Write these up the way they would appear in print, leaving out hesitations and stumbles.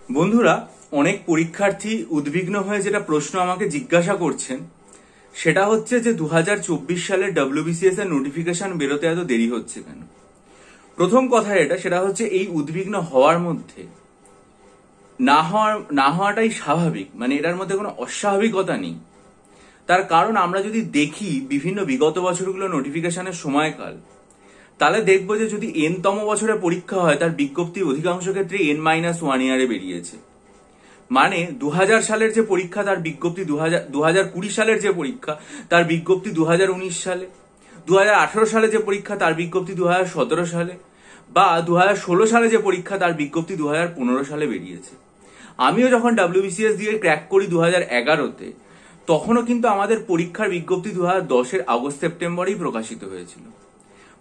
বন্ধুরা, অনেক পরীক্ষার্থী উদ্বিগ্ন হয়ে যেটা প্রশ্ন আমাকে জিজ্ঞাসা করছেন সেটা হচ্ছে যে 2024 সালের ডব্লিউবিসিএস এর নোটিফিকেশন বেরোতে এত দেরি হচ্ছে কেন। প্রথম কথা সেটা হচ্ছে এই উদ্বিগ্ন হওয়ার মধ্যে না হওয়াটাই স্বাভাবিক, মানে এটার মধ্যে কোনো অস্বাভাবিকতা নেই। তার কারণ আমরা যদি দেখি বিভিন্ন বিগত বছরগুলো নোটিফিকেশনের সময়কাল, তাহলে দেখবো যে যদি তম বছরে পরীক্ষা হয় তার বিজ্ঞপ্তি অধিকাংশ ক্ষেত্রে N-1 ইয়ারে বেরিয়েছে। মানে 2000 সালের যে পরীক্ষা তার বিজ্ঞপ্তি 2020 সালের যে পরীক্ষা তার বিজ্ঞপ্তি 2019 সালে, 2018 সালে যে পরীক্ষা তার বিজ্ঞপ্তি 2017 সালে, বা 2016 সালে যে পরীক্ষা তার বিজ্ঞপ্তি 2015 সালে বেরিয়েছে। আমিও যখন ডব্লিউবিসিএস দিয়ে ক্র্যাক করি 2011-তে, তখনও কিন্তু আমাদের পরীক্ষার বিজ্ঞপ্তি 2010-এর আগস্ট সেপ্টেম্বরেই প্রকাশিত হয়েছিল।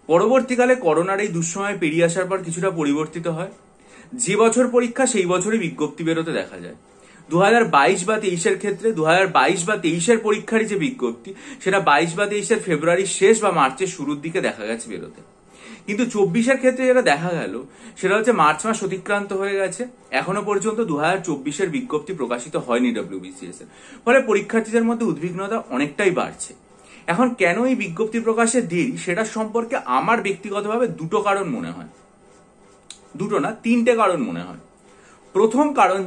পরবর্তীকালে করোনার এই দুঃসময় পেরিয়ে আসার পর কিছুটা পরিবর্তিত হয়। যে বছর পরীক্ষা সেই বছরই বিজ্ঞপ্তি বেরোতে দেখা যায়। 2022 বা 23-এর ক্ষেত্রে 2022 বা 23-এর পরীক্ষারই যে বিজ্ঞপ্তি সেটা 22 বা 23-এর ফেব্রুয়ারির শেষ বা মার্চের শুরুর দিকে দেখা গেছে বেরোতে। কিন্তু 24-এর ক্ষেত্রে যেটা দেখা গেল সেটা হচ্ছে মার্চ মাস অতিক্রান্ত হয়ে গেছে, এখনো পর্যন্ত 2024-এর বিজ্ঞপ্তি প্রকাশিত হয়নি ডব্লিউবিসিএস এর। ফলে পরীক্ষার্থীদের মধ্যে উদ্বিগ্নতা অনেকটাই বাড়ছে। এখন কেন এই বিজ্ঞপ্তি প্রকাশের দেরি সেটা সম্পর্কে আমার ব্যক্তিগতভাবে দুটো কারণ মনে হয়, দুটো না তিনটে কারণ মনে হয়। প্রথম কারণ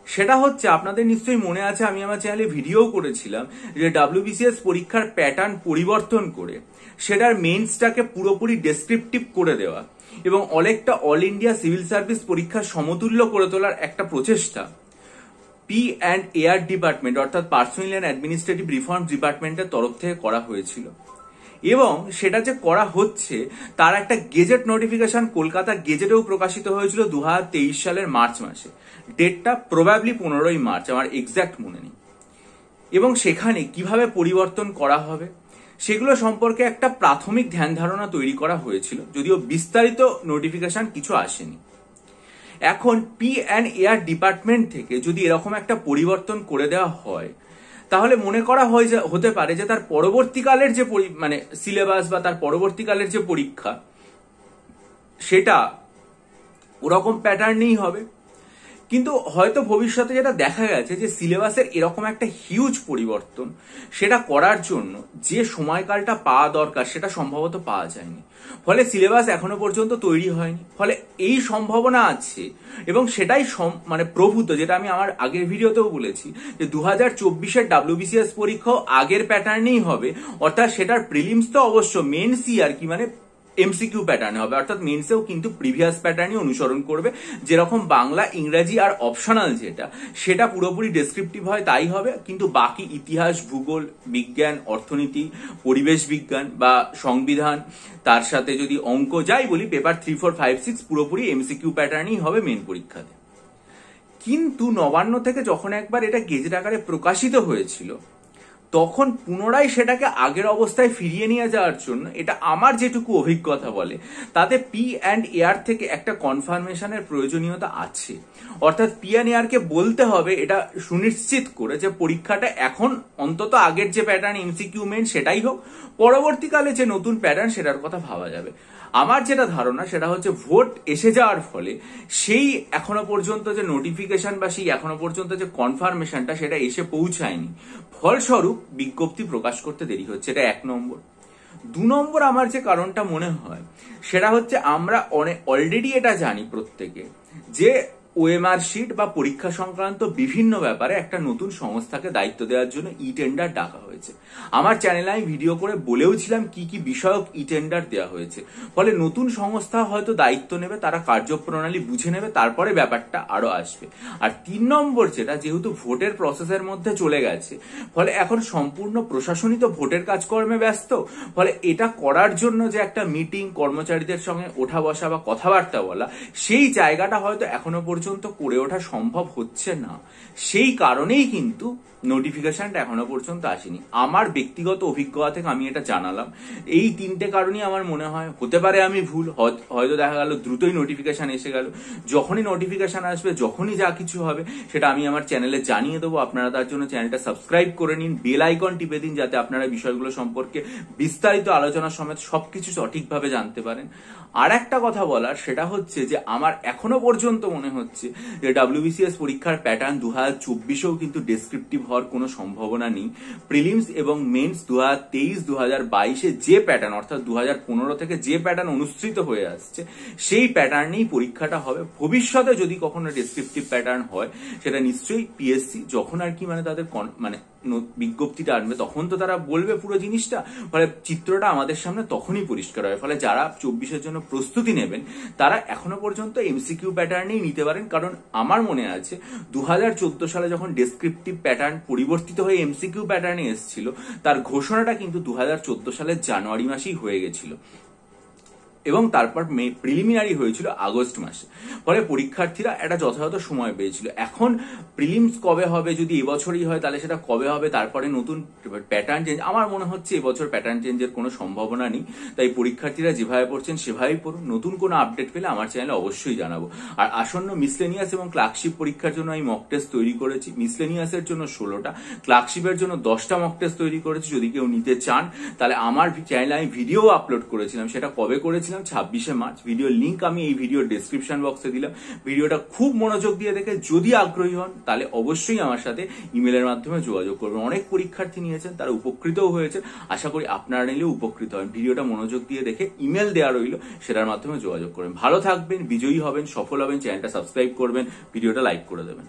সেটা হচ্ছে, আপনাদের নিশ্চয়ই মনে আছে আমি আমার চ্যানেলে ভিডিও করেছিলাম যে ডব্লিউবিসিএস পরীক্ষার প্যাটার্ন পরিবর্তন করে সেটার মেইনসটাকে পুরোপুরি ডেসক্রিপটিভ করে দেওয়া এবং অনেকটা অল ইন্ডিয়া সিভিল সার্ভিস পরীক্ষার সমতুল্য করে তোলার একটা প্রচেষ্টা P&AR ডিপার্টমেন্ট অর্থাৎ পার্সোনাল অ্যান্ড অ্যাডমিনিস্ট্রেটিভ রিফর্ম ডিপার্টমেন্টের তরফ থেকে করা হয়েছিল। এবং সেটা যে করা হচ্ছে তার একটা গেজেট নোটিফিকেশন কলকাতা গেজেটেও প্রকাশিত হয়েছিল 2023 সালের মার্চ মাসে। ডেটটা প্রবাবলি 15ই মার্চ, আমার এক্সাক্ট মনে নেই। এবং সেখানে কিভাবে পরিবর্তন করা হবে সেগুলো সম্পর্কে একটা প্রাথমিক ধ্যান ধারণা তৈরি করা হয়েছিল, যদিও বিস্তারিত নোটিফিকেশন কিছু আসেনি। এখন P&AR ডিপার্টমেন্ট থেকে যদি এরকম একটা পরিবর্তন করে দেওয়া হয় তাহলে মনে করা হতে পারে যে তার পরবর্তীকালের যে মানে সিলেবাস বা তার পরবর্তীকালের যে পরীক্ষা সেটা ওরকম প্যাটার্নেই হবে। কিন্তু হয়তো ভবিষ্যতে যেটা দেখা গেছে যে সিলেবাসের এরকম একটা হিউজ পরিবর্তন সেটা করার জন্য যে সময়কালটা পাওয়া দরকার সেটা সম্ভবত পাওয়া যায়নি, ফলে সিলেবাস এখনো পর্যন্ত তৈরি হয়নি। ফলে এই সম্ভাবনা আছে এবং সেটাই মানে প্রভূত, যেটা আমি আমার আগের ভিডিওতেও বলেছি যে 2024-এর ডব্লিউবিসিএস পরীক্ষাও আগের প্যাটার্নেই হবে, অর্থাৎ সেটার প্রিলিমস তো অবশ্য মেইনসই আর কি মানে এমসিকিউ প্যাটার্নে হবে, অর্থাৎ মেইনসেও কিন্তু প্রিভিয়াস প্যাটার্নই অনুসরণ করবে। যেরকম বাংলা, ইংরেজি আর অপশনাল সেটা পুরোপুরি ডেসক্রিপটিভ হয় তাই হবে, কিন্তু বাকি ইতিহাস, ভূগোল, বিজ্ঞান, অর্থনীতি, পরিবেশ বিজ্ঞান বা সংবিধান, তার সাথে যদি অঙ্ক যাই বলি পেপার 3, 4, 5, 6 পুরোপুরি এমসিকিউ প্যাটার্নই হবে মেন পরীক্ষাতে। কিন্তু নবান্ন থেকে যখন একবার এটা গেজেট আকারে প্রকাশিত হয়েছিল তখন পুনরায় সেটাকে আগের অবস্থায় ফিরিয়ে নিয়ে যাওয়ার জন্য এটা আমার যেটুকু অভিজ্ঞতা বলে তাতে P&AR থেকে একটা কনফার্মেশনের প্রয়োজনীয়তা আছে। অর্থাৎ P&AR কে বলতে হবে এটা সুনিশ্চিত করে যে পরীক্ষাটা এখন অন্তত আগের যে প্যাটার্ন এমসিকিউ মেন সেটাই হোক, পরবর্তীকালে যে নতুন প্যাটার্ন সেটার কথা ভাবা যাবে। আমার যেটা ধারণা সেটা হচ্ছে ভোট এসে যাওয়ার ফলে সেই এখনো পর্যন্ত যে নোটিফিকেশন বা সেই এখনো পর্যন্ত যে কনফার্মেশনটা সেটা এসে পৌঁছায়নি, ফলস্বরূপ বিজ্ঞপ্তি প্রকাশ করতে দেরি হচ্ছে। এটা 1 নম্বর। 2 নম্বর আমার যে কারণটা মনে হয় সেটা হচ্ছে আমরা অলরেডি এটা জানি প্রত্যেকে যে ওএমআর শিট বা পরীক্ষা সংক্রান্ত বিভিন্ন ব্যাপারে একটা নতুন সংস্থাকে দায়িত্ব দেওয়ার জন্য টেন্ডার ডাকা হয়েছে। আমার চ্যানেলে আমি ভিডিও করে বলেওছিলাম কি কি বিষয়ক টেন্ডার দেওয়া হয়েছে। ফলে নতুন সংস্থা হয়তো দায়িত্ব নেবে, তারা কার্যপ্রণালী বুঝে নেবে, তারপরে ব্যাপারটা আরো আসবে। আর 3 নম্বর যেহেতু ভোটের প্রসেসের মধ্যে চলে গেছে, ফলে এখন সম্পূর্ণ প্রশাসনই তো ভোটের কাজকর্মে ব্যস্ত। ফলে এটা করার জন্য যে একটা মিটিং, কর্মচারীদের সঙ্গে ওঠা বসা বা কথাবার্তা বলা, সেই জায়গাটা হয়তো এখনো পর্যন্ত করে ওঠা সম্ভব হচ্ছে না। সেই কারণেই কিন্তু নোটিফিকেশনটা এখনো পর্যন্ত আসেনি। আমার আমার ব্যক্তিগত অভিজ্ঞতা থেকে আমি এটা জানালাম। এই 3টে কারণই আমার মনে হয়, হতে পারে আমি ভুল, হয়তো দেখা গেল দ্রুতই নোটিফিকেশন এসে গেল। যখনই নোটিফিকেশন আসবে, যখনই যা কিছু হবে সেটা আমি আমার চ্যানেলে জানিয়ে দেবো। আপনারা তার জন্য চ্যানেলটা সাবস্ক্রাইব করে নিন, বেল আইকন টিপে দিন, যাতে আপনারা বিষয়গুলো সম্পর্কে বিস্তারিত আলোচনা সমেত সবকিছু সঠিকভাবে জানতে পারেন। আর একটা কথা বলার, সেটা হচ্ছে যে আমার এখনো পর্যন্ত মনে হচ্ছে যে WBCS পরীক্ষার প্যাটার্ন 2024-এও কিন্তু ডেসক্রিপটিভ হওয়ার কোনো সম্ভাবনা নেই। প্রিলিমস এবং মেন্স 2023-2022-এ যে প্যাটার্ন, অর্থাৎ 2015 থেকে যে প্যাটার্ন অনুসৃত হয়ে আসছে, সেই প্যাটার্নেই পরীক্ষাটা হবে। ভবিষ্যতে যদি কখনো ডেসক্রিপটিভ প্যাটার্ন হয়, সেটা নিশ্চয়ই পিএসসি যখন আর কি তাদের বিজ্ঞপ্তিটা আনবে, তখন তো তারা বলবে পুরো জিনিসটা, ফলে চিত্রটা আমাদের সামনে তখনই পরিষ্কার হয়। ফলে যারা 24-এর জন্য প্রস্তুতি নেবেন তারা এখনো পর্যন্ত এমসিকিউ প্যাটার্নেই নিতে পারেন। কারণ আমার মনে আছে 2014 সালে যখন ডেসক্রিপটিভ প্যাটার্ন পরিবর্তিত হয়ে এমসিকিউ প্যাটার্নে এসেছিল, তার ঘোষণাটা কিন্তু 2014 সালের জানুয়ারি মাসেই হয়ে গেছিল এবং তারপর প্রিলিমিনারি হয়েছিল আগস্ট মাসে। ফলে পরীক্ষার্থীরা একটা যথাযথ সময় পেয়েছিল। এখন প্রিলিমস কবে হবে, যদি এবছরই হয় তাহলে সেটা কবে হবে, তারপরে নতুন প্যাটার্ন চেঞ্জ, আমার মনে হচ্ছে এবছর প্যাটার্ন চেঞ্জের কোনো সম্ভাবনা নেই। তাই পরীক্ষার্থীরা যেভাবে পড়ছেন সেভাবেই পড়ুন। নতুন কোনো আপডেট পেলে আমার চ্যানেলে অবশ্যই জানাবো। আর আসন্ন মিসলেনিয়াস এবং ক্লার্কশিপ পরীক্ষার জন্য আমি মক টেস্ট তৈরি করেছি। মিসলেনিয়াসের জন্য 16টা, ক্লার্কশিপের জন্য 10টা মক টেস্ট তৈরি করেছি। যদি কেউ নিতে চান তাহলে আমার চ্যানেলে আমি ভিডিও আপলোড করেছিলাম। সেটা কবে করেছিলাম? 26শে মার্চ। ভিডিওর লিঙ্ক আমি এই ভিডিওর ডেসক্রিপশন বক্সে দিলাম। ভিডিওটা খুব মনোযোগ দিয়ে দেখে যদি আগ্রহী হন তাহলে অবশ্যই আমার সাথে ইমেলের মাধ্যমে যোগাযোগ করবেন। অনেক পরীক্ষার্থী নিয়েছেন, তারা উপকৃতও হয়েছে। আশা করি আপনারা নিলেও উপকৃত হন। ভিডিওটা মনোযোগ দিয়ে দেখে ইমেল দেওয়া রইল, সেটার মাধ্যমে যোগাযোগ করবেন। ভালো থাকবেন, বিজয়ী হবেন, সফল হবেন। চ্যানেলটা সাবস্ক্রাইব করবেন, ভিডিওটা লাইক করে দেবেন।